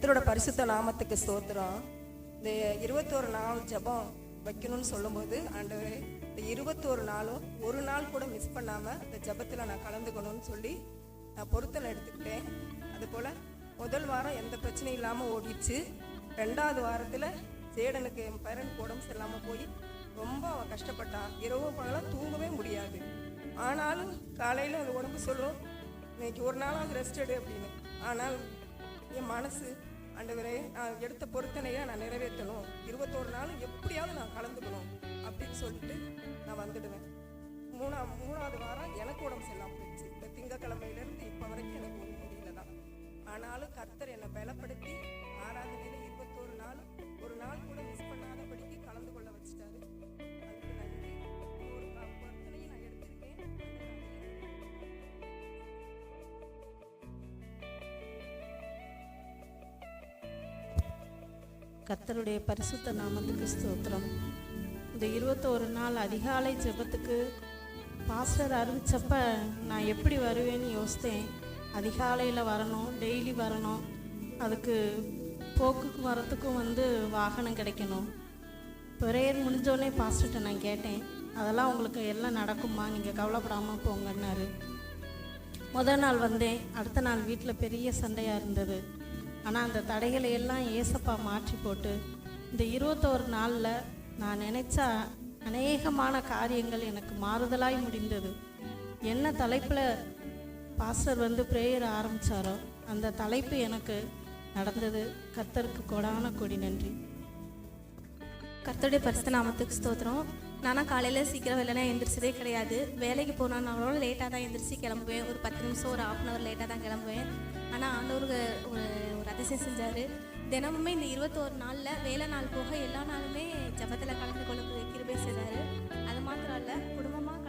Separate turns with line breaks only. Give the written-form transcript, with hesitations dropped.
கர்த்தரோட பரிசுத்த நாமத்துக்கு ஸ்தோத்திரம். இந்த 21 நாள் ஜெபம் வைக்கணும்னு சொல்லும்போது ஆண்டவரே இந்த 21 நாளும் ஒரு நாள் கூட மிஸ் பண்ணாமல் இந்த ஜெபத்தில் நான் கலந்துக்கணும்னு சொல்லி நான் பொருத்தனை எடுத்துக்கிட்டேன். அதுபோல் முதல் வாரம் எந்த பிரச்சனையும் இல்லாமல் ஓடிடுச்சு. 2வது வாரத்தில் சேடனுக்கு என் பேரனுக்கு உடம்பு சரியில்லாமல் போய் ரொம்ப அவன் கஷ்டப்பட்டான். இரவு பகலாம் தூங்கவே முடியாது. ஆனாலும் காலையில் அந்த உடம்பு சொல்லும், இன்னைக்கு ஒரு நாளாவது ரெஸ்ட் எடு அப்படின்னு. ஆனால் என் மனசு ஆண்டவரே நான் எடுத்த பொருத்தனையை நான் நிறைவேற்றணும், 21 நாள் எப்படியாவது நான் கலந்துக்கணும் அப்படின்னு சொல்லிட்டு நான் வந்துடுவேன். 3வது வாரம் எனக்கு உடம்பு சரியில்லாமல் போயிடுச்சு. இந்த திங்கக்கிழமையிலேருந்து இப்போ வரைக்கும் எனக்கு ஒரு முடியல தான். ஆனாலும் கர்த்தர் என்னை பலப்படுத்தி ஆராதனையில் 21 நாள் ஒரு நாள் கூட மிஸ் பண்ணாதபடிக்கு கலந்து கொள்ள வச்சுட்டாரு. அதுக்கு நன்றி. ஒரு பொருத்தனையும் நான் எடுத்திருக்கேன்.
கர்த்தருடைய பரிசுத்த நாமத்துக்கு ஸ்தோத்திரம். இந்த 21 நாள் அதிகாலை ஜெபத்துக்கு பாஸ்டர் அறிவிச்சப்ப நான் எப்படி வருவேன்னு யோசித்தேன். அதிகாலையில் வரணும், டெய்லி வரணும், அதுக்கு போக்குக்கு வரத்துக்கும் வாகனம் கிடைக்கணும். ப்ரேயர் முடிஞ்சோடனே பாஸ்டர்கிட்ட நான் கேட்டேன், அதெல்லாம் உங்களுக்கு எல்லாம் நடக்குமா, நீங்கள் கவலைப்படாமல் போங்கன்னாரு. முதல் நாள் வந்தேன். அடுத்த நாள் வீட்டில் பெரிய சண்டையாக இருந்தது. ஆனால் அந்த தடைகளை எல்லாம் ஏசப்பா மாற்றி போட்டு இந்த 21 நாளில் நான் நினச்ச அநேகமான காரியங்கள் எனக்கு மாறுதலாய் முடிந்தது. என்ன தலைப்பில் பாஸ்டர் ப்ரேயர் ஆரம்பித்தாரோ அந்த தலைப்பு எனக்கு நடந்தது. கர்த்தருக்கு கொடான கொடி நன்றி.
கர்த்தருடைய பரிசுத்த நாமத்துக்கு ஸ்தோத்திரம். நானும் காலையில் சீக்கிரம் வெள்ளனா எந்திரிச்சதே கிடையாது. வேலைக்கு போனாலும் லேட்டாக தான் எந்திரிச்சு கிளம்புவேன். ஒரு 10 நிமிஷம் ஒரு 1/2 hour லேட்டாக தான் கிளம்புவேன். ஆனால் ஆண்டவருக்கு ஒரு அதிசயம் செஞ்சார். தினமுமே இந்த 21 நாளில் வேலை நாள் போக எல்லா நாளுமே ஜெபத்தில் கலந்து கொள்ள கிருபை செய்தார். அது மாத்திரம் இல்லை, குடும்பமாக